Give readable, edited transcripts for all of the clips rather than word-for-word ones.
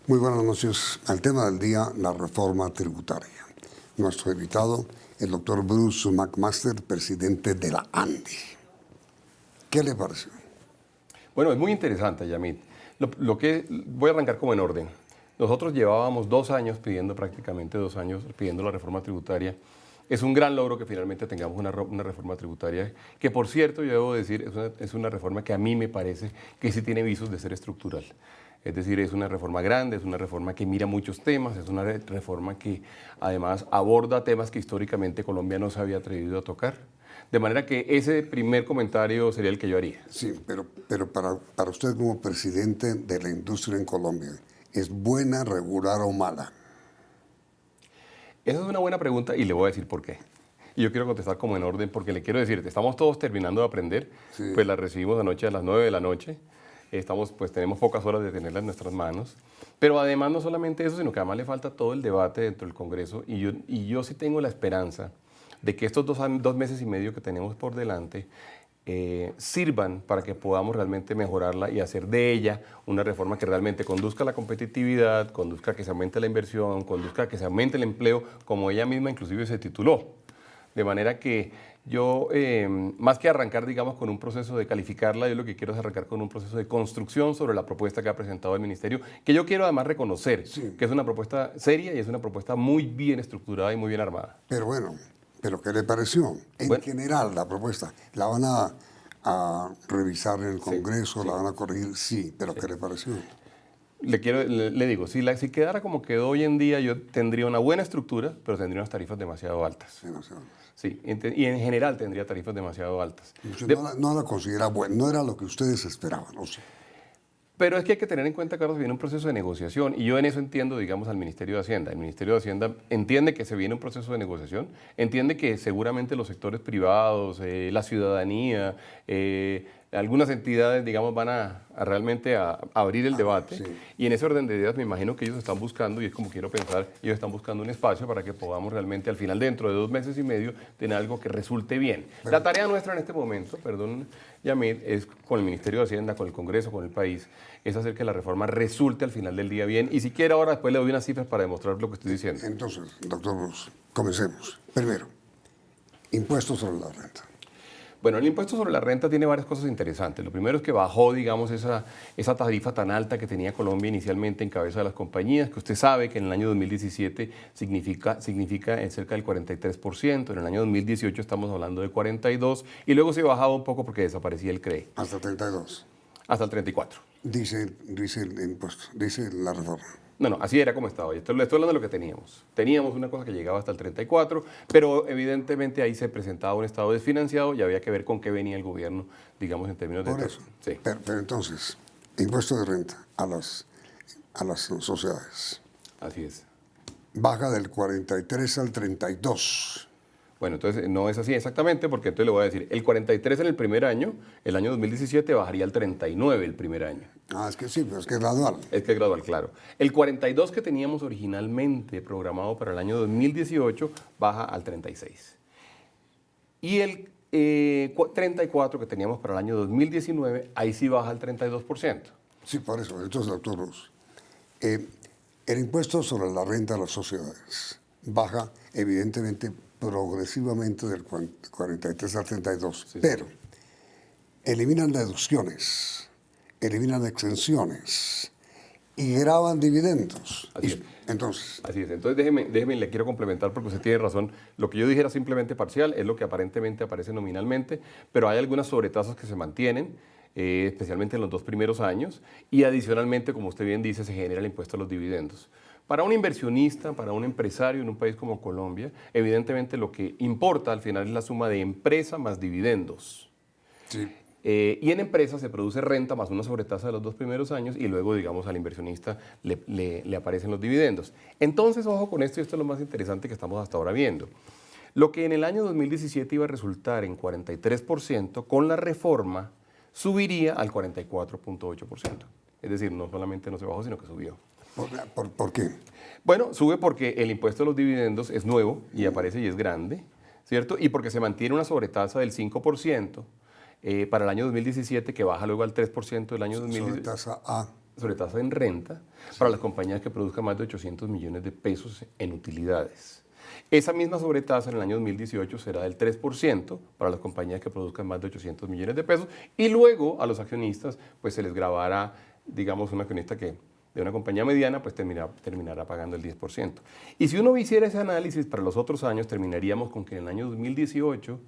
Muy buenas noches. Al tema del día, la reforma tributaria. Nuestro invitado, el doctor Bruce McMaster, presidente de la ANDI. ¿Qué le pareció? Bueno, es muy interesante, Yamit. Voy a arrancar como en orden. Nosotros llevábamos 2 años pidiendo, prácticamente 2 años, pidiendo la reforma tributaria. Es un gran logro que finalmente tengamos una reforma tributaria, que por cierto, yo debo decir, es una reforma que a mí me parece que sí tiene visos de ser estructural. Es decir, es una reforma grande, es una reforma que mira muchos temas, es una reforma que además aborda temas que históricamente Colombia no se había atrevido a tocar. De manera que ese primer comentario sería el que yo haría. Sí, pero para usted como presidente de la industria en Colombia, ¿es buena, regular o mala? Esa es una buena pregunta y le voy a decir por qué. Y yo quiero contestar como en orden porque le quiero decir, estamos todos terminando de aprender, Sí. pues la recibimos anoche a las 9 de la noche, tenemos pocas horas de tenerla en nuestras manos, pero además no solamente eso, sino que además le falta todo el debate dentro del Congreso y yo sí tengo la esperanza de que estos 2 meses y medio que tenemos por delante sirvan para que podamos realmente mejorarla y hacer de ella una reforma que realmente conduzca a la competitividad, conduzca a que se aumente la inversión, conduzca a que se aumente el empleo, como ella misma inclusive se tituló. De manera que yo, más que arrancar, digamos, con un proceso de calificarla, yo lo que quiero es arrancar con un proceso de construcción sobre la propuesta que ha presentado el Ministerio, que yo quiero además reconocer, Sí. que es una propuesta seria y es una propuesta muy bien estructurada y muy bien armada. Pero bueno, ¿pero qué le pareció? En Bueno. general, la propuesta, ¿la van a revisar en el Congreso? sí. ¿La van a corregir? Sí, pero ¿qué le pareció? Le digo, si quedara como quedó hoy en día, yo tendría una buena estructura, pero tendría unas tarifas demasiado altas. Demasiado. Sí, y en general tendría tarifas demasiado altas. Usted no la considera buena, no era lo que ustedes esperaban, ¿o sí? Pero es que hay que tener en cuenta, Carlos, que viene un proceso de negociación y yo en eso entiendo, digamos, al Ministerio de Hacienda. El Ministerio de Hacienda entiende que se viene un proceso de negociación, entiende que seguramente los sectores privados, la ciudadanía, algunas entidades, digamos, van a realmente a abrir el debate. Sí. Y en ese orden de ideas me imagino que ellos están buscando, y es como quiero pensar, ellos están buscando un espacio para que podamos realmente al final, dentro de 2 meses y medio, tener algo que resulte bien. La tarea nuestra en este momento, perdón, Yamit, es con el Ministerio de Hacienda, con el Congreso, con el país, es hacer que la reforma resulte al final del día bien. Y si quiere ahora después le doy unas cifras para demostrar lo que estoy diciendo. Entonces, doctor Bruce, comencemos. Primero, impuestos sobre la renta. Bueno, el impuesto sobre la renta tiene varias cosas interesantes. Lo primero es que bajó, digamos, esa tarifa tan alta que tenía Colombia inicialmente en cabeza de las compañías, que usted sabe que en el año 2017 significa en cerca del 43%, en el año 2018 estamos hablando de 42%, y luego se bajaba un poco porque desaparecía el CRE. Hasta 32. Hasta el 34%. Dice el impuesto, dice la reforma. No, así era como estaba. Le estoy hablando de lo que teníamos. Teníamos una cosa que llegaba hasta el 34, pero evidentemente ahí se presentaba un estado desfinanciado y había que ver con qué venía el gobierno, digamos, en términos de... Por eso. Sí. Pero entonces, impuesto de renta a las sociedades. Así es. Baja del 43 al 32. Bueno, entonces no es así exactamente, porque entonces le voy a decir, el 43 en el primer año, el año 2017 bajaría al 39 el primer año. Ah, es que sí, pero es que es gradual. Es que es gradual, claro. El 42 que teníamos originalmente programado para el año 2018 baja al 36. Y el 34 que teníamos para el año 2019, ahí sí baja al 32%. Sí, por eso. Entonces, doctor Bruce, el impuesto sobre la renta de las sociedades baja, evidentemente, progresivamente del 43 al 32, Sí, pero eliminan deducciones, eliminan exenciones y graban dividendos. Así es. Entonces, Así es. Entonces déjeme, le quiero complementar porque usted tiene razón. Lo que yo dije era simplemente parcial, es lo que aparentemente aparece nominalmente, pero hay algunas sobretasas que se mantienen, especialmente en los 2 primeros años, y adicionalmente, como usted bien dice, se genera el impuesto a los dividendos. Para un inversionista, para un empresario en un país como Colombia, evidentemente lo que importa al final es la suma de empresa más dividendos. sí. Y en empresas se produce renta más una sobretasa de los 2 primeros años y luego, digamos, al inversionista le aparecen los dividendos. Entonces, ojo con esto, y esto es lo más interesante que estamos hasta ahora viendo. Lo que en el año 2017 iba a resultar en 43%, con la reforma subiría al 44.8%. Es decir, no solamente no se bajó, sino que subió. ¿Por qué? Bueno, sube porque el impuesto a los dividendos es nuevo y aparece y es grande, ¿cierto? Y porque se mantiene una sobretasa del 5%. Para el año 2017, que baja luego al 3% del año 2017. Sobretasa a sobretasa en renta para las compañías que produzcan más de 800 millones de pesos en utilidades. Esa misma sobretasa en el año 2018 será del 3% para las compañías que produzcan más de 800 millones de pesos y luego a los accionistas pues se les grabará, digamos, un accionista que de una compañía mediana pues terminará pagando el 10%. Y si uno hiciera ese análisis para los otros años, terminaríamos con que en el año 2018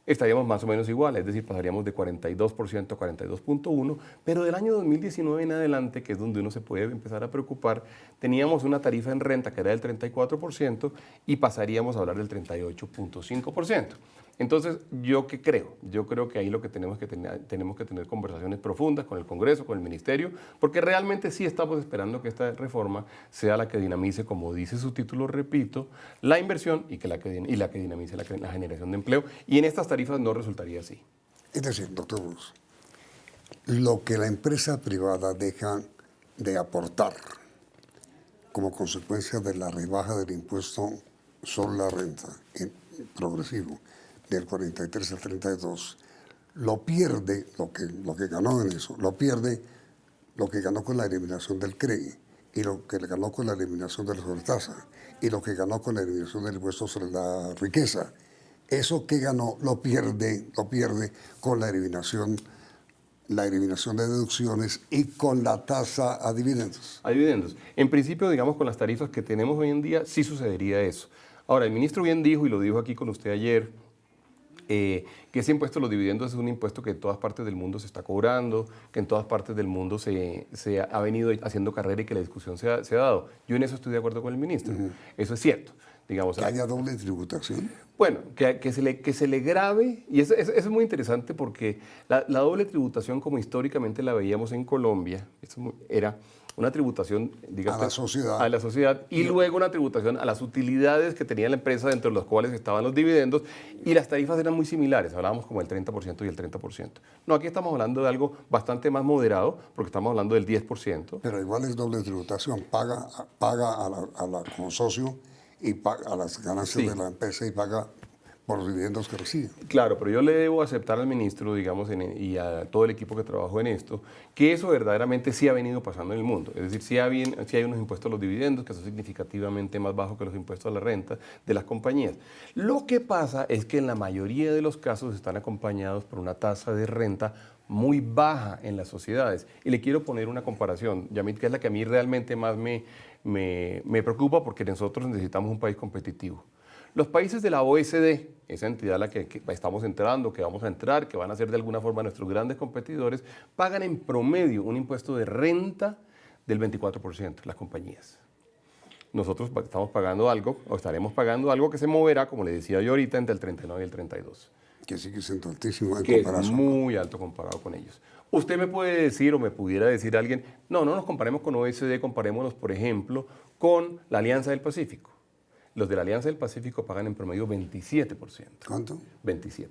estaríamos más o menos igual, es decir, pasaríamos de 42% a 42.1%, pero del año 2019 en adelante, que es donde uno se puede empezar a preocupar, teníamos una tarifa en renta que era del 34% y pasaríamos a hablar del 38.5%. Entonces, ¿yo qué creo? Yo creo que ahí lo que tenemos que tener conversaciones profundas con el Congreso, con el Ministerio, porque realmente sí estamos esperando que esta reforma sea la que dinamice, como dice su título, repito, la inversión y la que dinamice la generación de empleo. Y en estas tarifas no resultaría así. Es decir, doctor Ruz, lo que la empresa privada deja de aportar como consecuencia de la rebaja del impuesto sobre la renta progresivo del 43 al 32, lo pierde, lo que ganó en eso, lo pierde lo que ganó con la eliminación del CREI y lo que ganó con la eliminación de la sobretasa y lo que ganó con la eliminación del impuesto sobre la riqueza. Eso que ganó lo pierde con la eliminación de deducciones y con la tasa a dividendos. A dividendos. En principio, digamos, con las tarifas que tenemos hoy en día, sí sucedería eso. Ahora, el ministro bien dijo, y lo dijo aquí con usted ayer, que ese impuesto a los dividendos es un impuesto que en todas partes del mundo se está cobrando, que en todas partes del mundo se ha venido haciendo carrera y que la discusión se ha dado. Yo en eso estoy de acuerdo con el ministro. Eso es cierto. Digamos, que haya doble tributación. Bueno, que se le grave, y eso es muy interesante porque la doble tributación, como históricamente la veíamos en Colombia, era una tributación, digamos, a la sociedad y luego una tributación a las utilidades que tenía la empresa, dentro de las cuales estaban los dividendos, y las tarifas eran muy similares, hablábamos como el 30% y el 30%. No, aquí estamos hablando de algo bastante más moderado, porque estamos hablando del 10%. Pero igual es doble tributación, paga a la consorcio y paga a las ganancias de la empresa y paga por los dividendos que recibe. Claro, pero yo le debo aceptar al ministro, digamos, y a todo el equipo que trabajó en esto, que eso verdaderamente sí ha venido pasando en el mundo. Es decir, sí hay unos impuestos a los dividendos que son significativamente más bajos que los impuestos a la renta de las compañías. Lo que pasa es que en la mayoría de los casos están acompañados por una tasa de renta muy baja en las sociedades. Y le quiero poner una comparación, Yamit, que es la que a mí realmente más me preocupa, porque nosotros necesitamos un país competitivo. Los países de la OECD, esa entidad a la que estamos entrando, que vamos a entrar, que van a ser de alguna forma nuestros grandes competidores, pagan en promedio un impuesto de renta del 24%, las compañías. Nosotros estamos pagando algo, o estaremos pagando algo que se moverá, como le decía yo ahorita, entre el 39 y el 32. Que sigue siendo altísimo en comparación. comparación. Que es muy alto comparado con ellos. Usted me puede decir, o me pudiera decir alguien, no nos comparemos con OECD, comparémonos, por ejemplo, con la Alianza del Pacífico. Los de la Alianza del Pacífico pagan en promedio 27%. ¿Cuánto? 27%.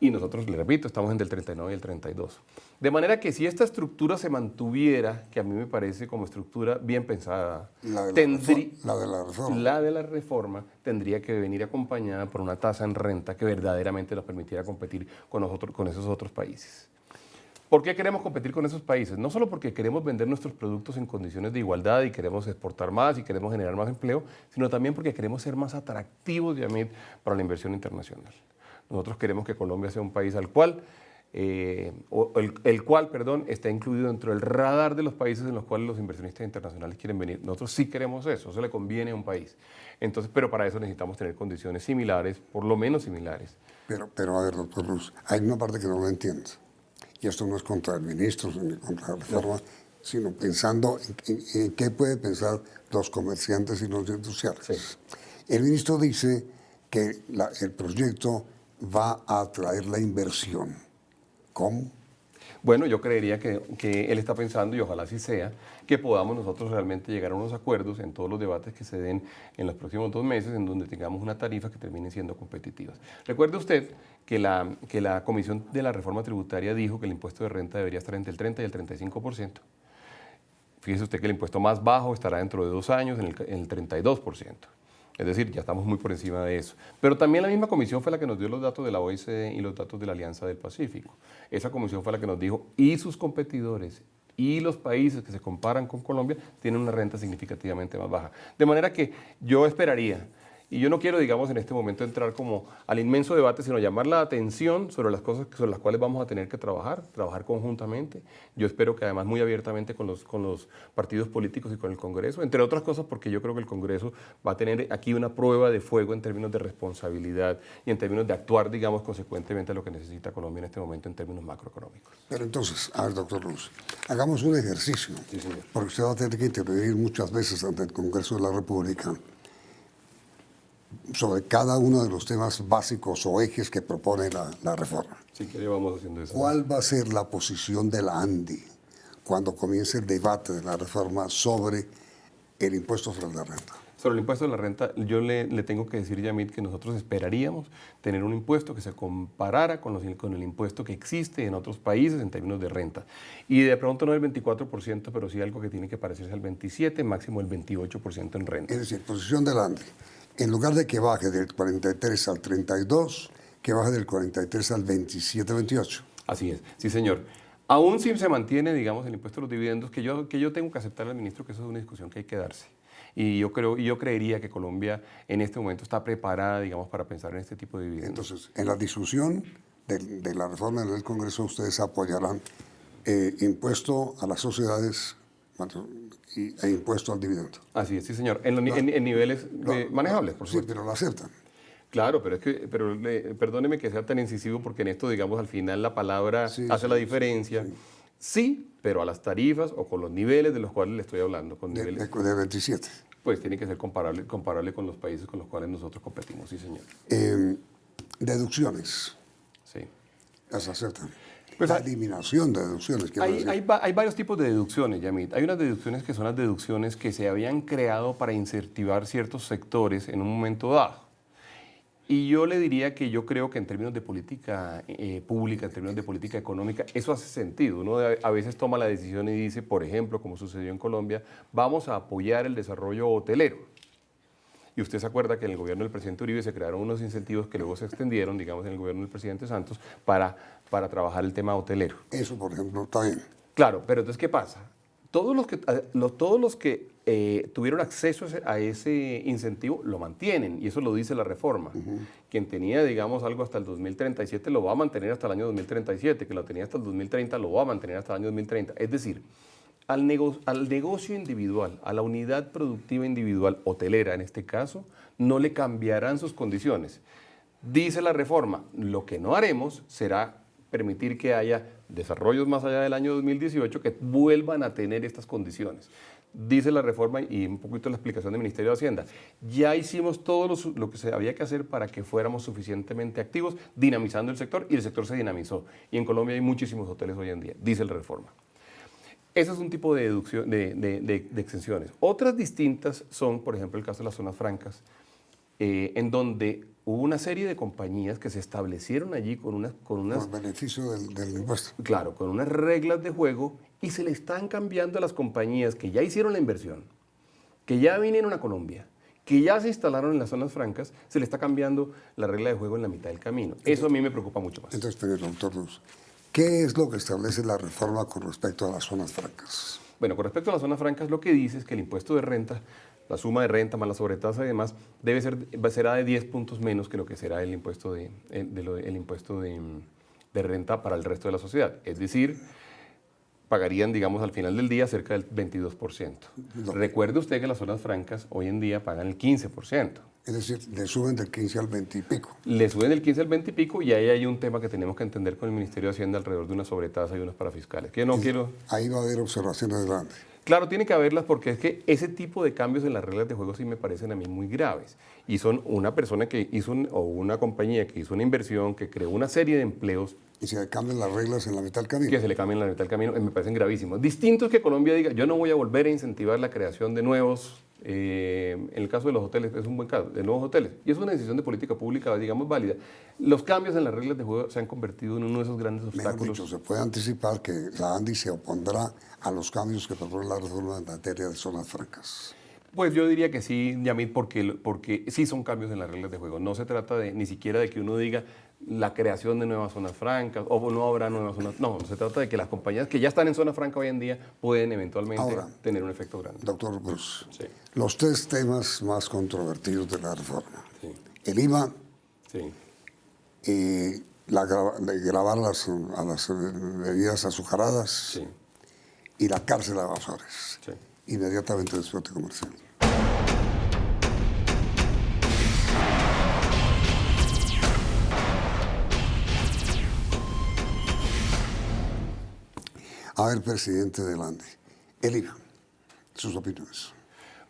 Y nosotros, le repito, estamos entre el 39 y el 32%. De manera que si esta estructura se mantuviera, que a mí me parece como estructura bien pensada, la de la reforma tendría que venir acompañada por una tasa en renta que verdaderamente nos permitiera competir con esos otros países. ¿Por qué queremos competir con esos países? No solo porque queremos vender nuestros productos en condiciones de igualdad y queremos exportar más y queremos generar más empleo, sino también porque queremos ser más atractivos, Yamit, para la inversión internacional. Nosotros queremos que Colombia sea un país el cual está incluido dentro del radar de los países en los cuales los inversionistas internacionales quieren venir. Nosotros sí queremos eso le conviene a un país. Entonces, pero para eso necesitamos tener condiciones similares, por lo menos similares. Pero a ver, doctor Ruz, hay una parte que no lo entiendo. Y esto no es contra el ministro ni contra la reforma, sino pensando en qué pueden pensar los comerciantes y los industriales. Sí. El ministro dice que el proyecto va a atraer la inversión. ¿Cómo? Bueno, yo creería que él está pensando, y ojalá así sea, que podamos nosotros realmente llegar a unos acuerdos en todos los debates que se den en los próximos 2 meses, en donde tengamos una tarifa que termine siendo competitivas. Recuerde usted que la Comisión de la Reforma Tributaria dijo que el impuesto de renta debería estar entre el 30 y el 35%. Fíjese usted que el impuesto más bajo estará dentro de 2 años en el 32%. Es decir, ya estamos muy por encima de eso. Pero también la misma comisión fue la que nos dio los datos de la OECD y los datos de la Alianza del Pacífico. Esa comisión fue la que nos dijo, y sus competidores, y los países que se comparan con Colombia tienen una renta significativamente más baja. De manera que yo esperaría, y yo no quiero, digamos, en este momento entrar como al inmenso debate, sino llamar la atención sobre las cosas sobre las cuales vamos a tener que trabajar conjuntamente. Yo espero que además muy abiertamente con los partidos políticos y con el Congreso, entre otras cosas porque yo creo que el Congreso va a tener aquí una prueba de fuego en términos de responsabilidad y en términos de actuar, digamos, consecuentemente a lo que necesita Colombia en este momento en términos macroeconómicos. Pero entonces, a ver, doctor Luz, hagamos un ejercicio, Sí, señor. porque usted va a tener que intervenir muchas veces ante el Congreso de la República sobre cada uno de los temas básicos o ejes que propone la reforma. Si quiere vamos haciendo eso. ¿Cuál va a ser la posición de la ANDI cuando comience el debate de la reforma sobre el impuesto sobre la renta? Sobre el impuesto de la renta, yo le tengo que decir, Yamit, que nosotros esperaríamos tener un impuesto que se comparara con el impuesto que existe en otros países en términos de renta. Y de pronto no el 24%, pero sí algo que tiene que parecerse al 27%, máximo el 28% en renta. Es decir, posición de la ANDI. En lugar de que baje del 43 al 32, que baje del 43 al 27, 28. Así es, sí señor. Aún si se mantiene, digamos, el impuesto a los dividendos, que yo tengo que aceptar al ministro que eso es una discusión que hay que darse. Y yo creería que Colombia en este momento está preparada, digamos, para pensar en este tipo de dividendos. Entonces, en la discusión de la reforma del Congreso, ustedes apoyarán impuesto a las sociedades e impuesto al dividendo. Así es, sí señor. En niveles manejables, por Sí, supuesto. pero lo aceptan. Claro, perdóneme que sea tan incisivo porque en esto, digamos, al final la palabra hace la diferencia. Sí, pero a las tarifas o con los niveles de los cuales le estoy hablando, con niveles, De 27. pues tiene que ser comparable con los países con los cuales nosotros competimos, sí señor. Deducciones, Sí. las aceptan. Pues La eliminación de deducciones. quiero decir. Hay varios tipos de deducciones, Yamit. Hay unas deducciones que son las deducciones que se habían creado para incentivar ciertos sectores en un momento dado. Y yo le diría que yo creo que en términos de política pública, en términos de política económica, eso hace sentido. Uno a veces toma la decisión y dice, por ejemplo, como sucedió en Colombia, vamos a apoyar el desarrollo hotelero. Y usted se acuerda que en el gobierno del presidente Uribe se crearon unos incentivos que luego se extendieron, digamos, en el gobierno del presidente Santos, para trabajar el tema hotelero. Eso, por ejemplo, está bien. Claro, pero entonces, ¿qué pasa? Todos los que tuvieron acceso a ese incentivo lo mantienen, y eso lo dice la reforma. Quien tenía, digamos, algo hasta el 2037 lo va a mantener hasta el año 2037, que lo tenía hasta el 2030 lo va a mantener hasta el año 2030. Es decir, al negocio individual, a la unidad productiva individual, hotelera en este caso, no le cambiarán sus condiciones. Dice la reforma, lo que no haremos será permitir que haya desarrollos más allá del año 2018 que vuelvan a tener estas condiciones. Dice la reforma y un poquito la explicación del Ministerio de Hacienda. Ya hicimos todo lo que se había que hacer para que fuéramos suficientemente activos, dinamizando el sector, y el sector se dinamizó. Y en Colombia hay muchísimos hoteles hoy en día, dice la reforma. Ese es un tipo de deducción, de exenciones. Otras distintas son, por ejemplo, el caso de las zonas francas, en donde hubo una serie de compañías que se establecieron allí con unas Por el beneficio del impuesto. claro, con unas reglas de juego, y se le están cambiando a las compañías que ya hicieron la inversión, que ya vinieron a Colombia, que ya se instalaron en las zonas francas, se le está cambiando la regla de juego en la mitad del camino. Eso a mí me preocupa mucho más. Entonces, pero, doctor Luz, ¿qué es lo que establece la reforma con respecto a las zonas francas? Bueno, con respecto a las zonas francas, lo que dice es que el impuesto de renta, la suma de renta más la sobretasa y demás, será de 10 puntos menos que lo que será el impuesto de renta para el resto de la sociedad. Es decir, pagarían, digamos, al final del día cerca del 22%. Recuerde usted que las zonas francas hoy en día pagan el 15%. Es decir, le suben del 15 al 20 y pico. Le suben del 15 al 20 y pico, y ahí hay un tema que tenemos que entender con el Ministerio de Hacienda alrededor de una sobretasa y unos parafiscales. Que no quiero... Ahí va a haber observaciones grandes. Claro, tiene que haberlas porque es que ese tipo de cambios en las reglas de juego sí me parecen a mí muy graves. Y son una persona que hizo, o una compañía que hizo una inversión, que creó una serie de empleos. Y se cambian las reglas en la mitad del camino. Que se le cambien en la mitad del camino, me parecen gravísimos. Distinto es que Colombia diga, yo no voy a volver a incentivar la creación de nuevos, en el caso de los hoteles, es un buen caso, de nuevos hoteles. Y es una decisión de política pública, digamos, válida. Los cambios en las reglas de juego se han convertido en uno de esos grandes Mejor obstáculos. dicho, se puede anticipar que la ANDI se opondrá a los cambios que propone la reforma en materia de zonas francas. Pues yo diría que sí, Yamit, porque sí son cambios en las reglas de juego. No se trata ni siquiera de que uno diga, la creación de nuevas zonas francas o no habrá nuevas zonas. No, se trata de que las compañías que ya están en zona franca hoy en día pueden eventualmente Ahora, tener un efecto grande. Doctor Bruce, Sí. los tres temas más controvertidos de la reforma. Sí. El IVA, Sí. de grabar a las bebidas azucaradas Sí. y la cárcel a evasores. Sí. Inmediatamente después de comercial. A ver, presidente Delande, el IVA, sus opiniones.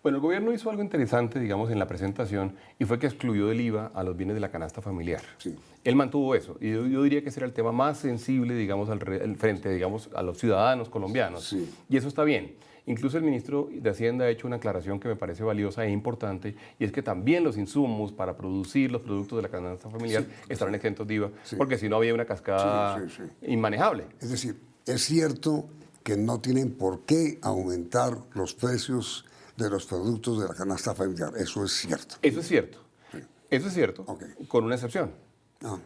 Bueno, el gobierno hizo algo interesante, digamos, en la presentación y fue que excluyó del IVA a los bienes de la canasta familiar. Sí. Él mantuvo eso y yo diría que ese era el tema más sensible, digamos, frente, digamos, a los ciudadanos colombianos. Sí. Y eso está bien. Incluso el ministro de Hacienda ha hecho una aclaración que me parece valiosa e importante y es que también los insumos para producir los productos de la canasta familiar estarán exentos de IVA, Sí. porque si no había una cascada Sí. inmanejable. Es decir, es cierto que no tienen por qué aumentar los precios de los productos de la canasta familiar. Eso es cierto. Eso es cierto. Eso es cierto, Ok. con una excepción. Ah,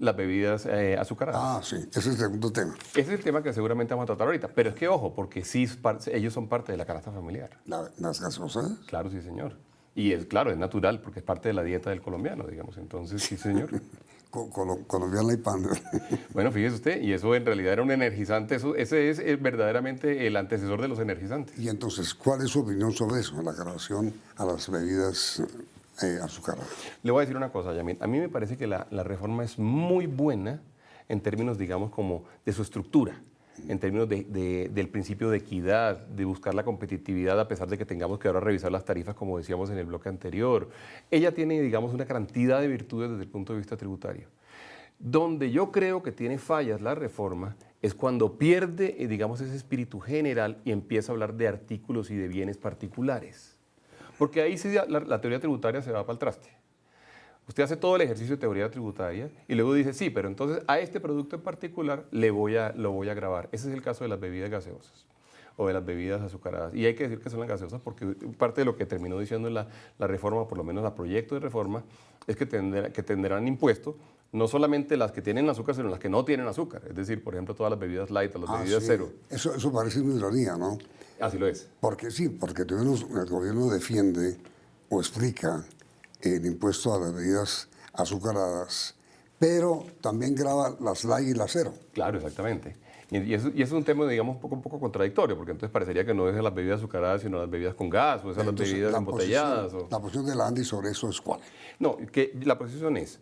Las bebidas azucaradas. sí, ese es el segundo tema. Ese es el tema que seguramente vamos a tratar ahorita. Pero es que, ojo, porque sí, ellos son parte de la canasta familiar. Las gaseosas. Claro, sí, señor. Y es claro, es natural, porque es parte de la dieta del colombiano, digamos. Entonces, sí, señor. Colombiana y pan. Bueno, fíjese usted, y eso en realidad era un energizante. Ese es verdaderamente el antecesor de los energizantes. Y entonces, ¿cuál es su opinión sobre eso, la grabación a las bebidas azucaradas? Le voy a decir una cosa, Yamil. A mí me parece que la reforma es muy buena en términos, digamos, como de su estructura, en términos del principio de equidad, de buscar la competitividad, a pesar de que tengamos que ahora revisar las tarifas, como decíamos en el bloque anterior. Ella tiene, digamos, una cantidad de virtudes desde el punto de vista tributario. Donde yo creo que tiene fallas la reforma es cuando pierde, digamos, ese espíritu general y empieza a hablar de artículos y de bienes particulares. Porque ahí sí la teoría tributaria se va para el traste. Usted hace todo el ejercicio de teoría tributaria y luego dice, sí, pero entonces a este producto en particular lo voy a gravar. Ese es el caso de las bebidas gaseosas o de las bebidas azucaradas. Y hay que decir que son las gaseosas porque parte de lo que terminó diciendo la reforma, por lo menos el proyecto de reforma, es que tendrán impuesto no solamente las que tienen azúcar, sino las que no tienen azúcar. Es decir, por ejemplo, todas las bebidas light o las bebidas Sí. cero. Eso parece una ironía, ¿no? Así lo es. Porque sí, porque el gobierno defiende o explica el impuesto a las bebidas azucaradas, pero también graba las light y las cero. Claro, exactamente. Y eso es un tema, digamos, un poco contradictorio, porque entonces parecería que no es las bebidas azucaradas, sino las bebidas con gas, o esas las Entonces, bebidas embotelladas. La posición de la Andy sobre eso es cuál. No, que la posición es,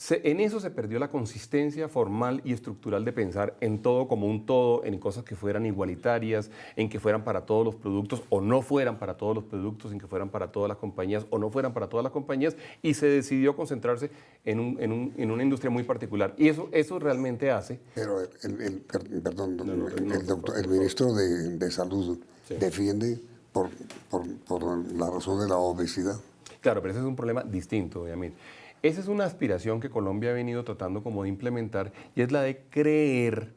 en eso se perdió la consistencia formal y estructural de pensar en todo como un todo, en cosas que fueran igualitarias, en que fueran para todos los productos o no fueran para todos los productos, en que fueran para todas las compañías o no fueran para todas las compañías, y se decidió concentrarse en una industria muy particular. Y eso realmente hace... Pero el ministro de Salud defiende por la razón de la obesidad. Claro, pero ese es un problema distinto, Yamil. Esa es una aspiración que Colombia ha venido tratando como de implementar y es la de creer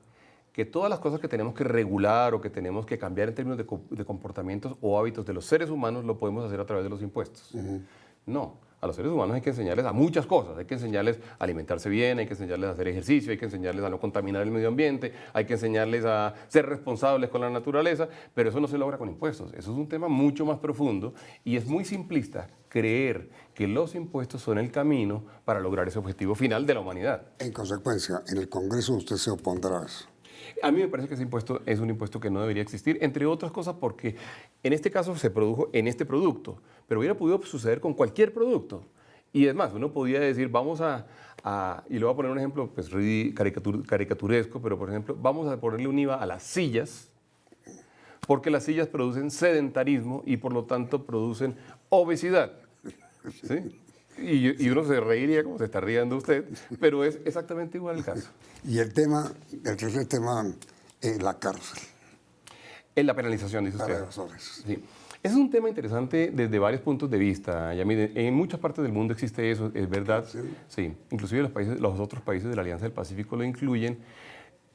que todas las cosas que tenemos que regular o que tenemos que cambiar en términos de comportamientos o hábitos de los seres humanos lo podemos hacer a través de los impuestos. No, a los seres humanos hay que enseñarles a muchas cosas. Hay que enseñarles a alimentarse bien, hay que enseñarles a hacer ejercicio, hay que enseñarles a no contaminar el medio ambiente, hay que enseñarles a ser responsables con la naturaleza, pero eso no se logra con impuestos. Eso es un tema mucho más profundo y es muy simplista creer que los impuestos son el camino para lograr ese objetivo final de la humanidad. En consecuencia, en el Congreso usted se opondrá a eso. A mí me parece que ese impuesto es un impuesto que no debería existir, entre otras cosas porque en este caso se produjo en este producto, pero hubiera podido suceder con cualquier producto. Y es más, uno podía decir, vamos y le voy a poner un ejemplo pues, caricaturesco, pero por ejemplo, vamos a ponerle un IVA a las sillas, porque las sillas producen sedentarismo y por lo tanto producen obesidad. ¿Sí? Y uno se reiría como se está riendo usted, pero es exactamente igual el caso. Y el tercer tema, la cárcel. En la penalización, dice usted. Sí. Ese es un tema interesante desde varios puntos de vista. Yamil. En muchas partes del mundo existe eso, es verdad. Sí. Inclusive los otros países de la Alianza del Pacífico lo incluyen.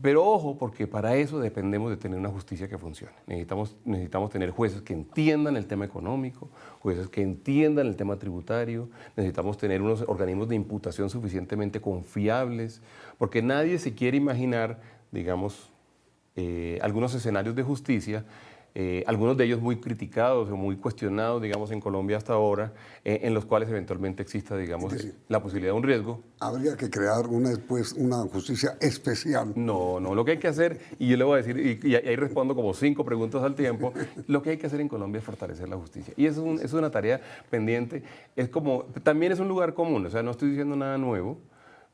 Pero ojo, porque para eso dependemos de tener una justicia que funcione. Necesitamos tener jueces que entiendan el tema económico, jueces que entiendan el tema tributario, necesitamos tener unos organismos de imputación suficientemente confiables, porque nadie se quiere imaginar, digamos, algunos escenarios de justicia, algunos de ellos muy criticados o muy cuestionados, digamos, en Colombia hasta ahora, en los cuales eventualmente exista, digamos, la posibilidad de un riesgo. Habría que crear una justicia especial. No, lo que hay que hacer, y yo le voy a decir, y ahí respondo como 5 preguntas al tiempo, lo que hay que hacer en Colombia es fortalecer la justicia. Y eso es una tarea pendiente, también es un lugar común, o sea, no estoy diciendo nada nuevo,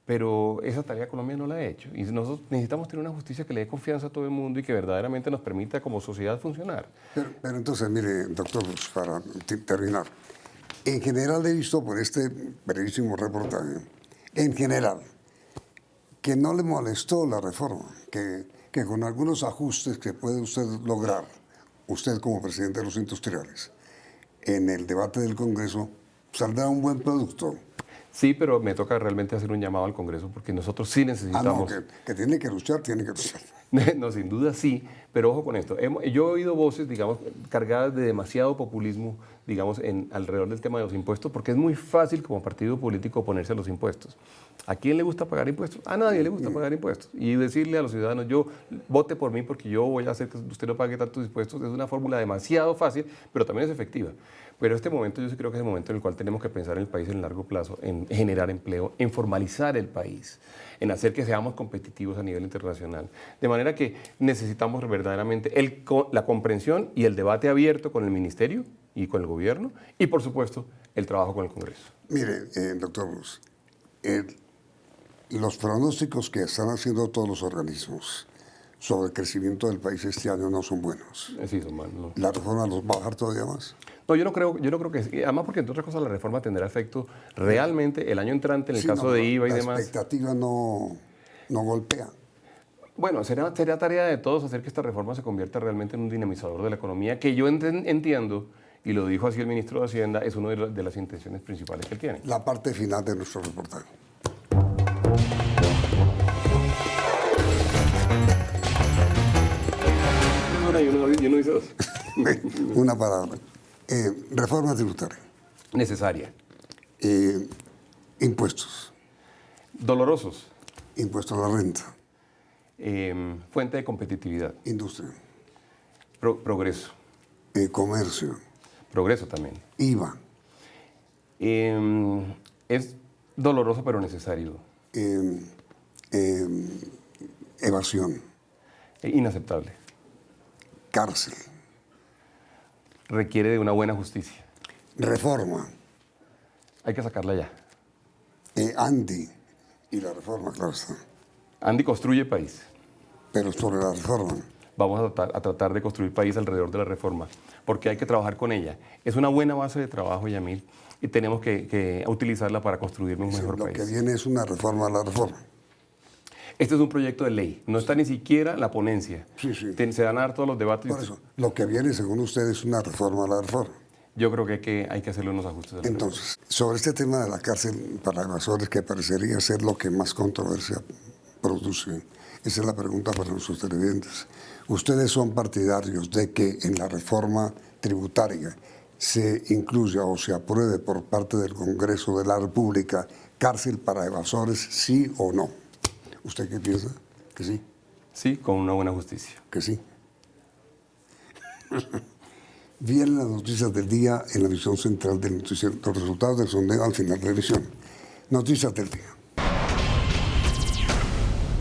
pero esa tarea Colombia no la ha hecho. Y nosotros necesitamos tener una justicia que le dé confianza a todo el mundo y que verdaderamente nos permita como sociedad funcionar. Pero entonces, mire, doctor, para terminar, en general he visto por este brevísimo reportaje, en general, que no le molestó la reforma, que con algunos ajustes que puede usted lograr, usted como presidente de los industriales, en el debate del Congreso, saldrá un buen producto. Sí, pero me toca realmente hacer un llamado al Congreso porque nosotros sí necesitamos... que tiene que luchar, tiene que luchar. No, sin duda sí, pero ojo con esto. Yo he oído voces, digamos, cargadas de demasiado populismo, digamos, alrededor del tema de los impuestos, porque es muy fácil como partido político oponerse a los impuestos. ¿A quién le gusta pagar impuestos? A nadie le gusta pagar impuestos. Y decirle a los ciudadanos, yo vote por mí porque yo voy a hacer que usted no pague tantos impuestos, es una fórmula demasiado fácil, pero también es efectiva. Pero este momento yo sí creo que es el momento en el cual tenemos que pensar en el país en el largo plazo, en generar empleo, en formalizar el país, en hacer que seamos competitivos a nivel internacional. De manera que necesitamos verdaderamente la comprensión y el debate abierto con el Ministerio y con el Gobierno y, por supuesto, el trabajo con el Congreso. Mire, doctor Bruce, los pronósticos que están haciendo todos los organismos sobre el crecimiento del país este año no son buenos. Sí, son malos. ¿No? ¿La reforma los va a bajar todavía más? No, yo no creo que... Además, porque entre otras cosas la reforma tendrá efecto realmente el año entrante en el caso de IVA y demás. La expectativa no golpea. Bueno, será tarea de todos hacer que esta reforma se convierta realmente en un dinamizador de la economía, que yo entiendo, y lo dijo así el ministro de Hacienda, es una de las intenciones principales que él tiene. La parte final de nuestro reportaje. Y uno dice dos. Una palabra. Reforma tributaria. Necesaria. Impuestos. Dolorosos. Impuesto a la renta. Fuente de competitividad. Industria. Progreso. Comercio. Progreso también. IVA. Es doloroso pero necesario. Evasión. Inaceptable. Cárcel. Requiere de una buena justicia. Reforma. Hay que sacarla ya. Andy y la reforma, claro está. Andy construye país. Pero sobre la reforma. Vamos a tratar de construir país alrededor de la reforma, porque hay que trabajar con ella. Es una buena base de trabajo, Yamil, y tenemos que utilizarla para construir un mejor país. Lo que viene es una reforma a la reforma. Este es un proyecto de ley, no está ni siquiera la ponencia. Sí, sí. Se van a dar todos los debates. Por eso, lo que viene, según usted, es una reforma a la reforma. Yo creo que hay que hacerle unos ajustes. Entonces, sobre este tema de la cárcel para evasores, que parecería ser lo que más controversia produce, esa es la pregunta para nuestros televidentes. ¿Ustedes son partidarios de que en la reforma tributaria se incluya o se apruebe por parte del Congreso de la República cárcel para evasores, sí o no? ¿Usted qué piensa? ¿Que sí? Sí, con una buena justicia. ¿Que sí? Vienen las noticias del día en la visión central del noticiero, los resultados del sondeo al final de la edición. Noticias del día.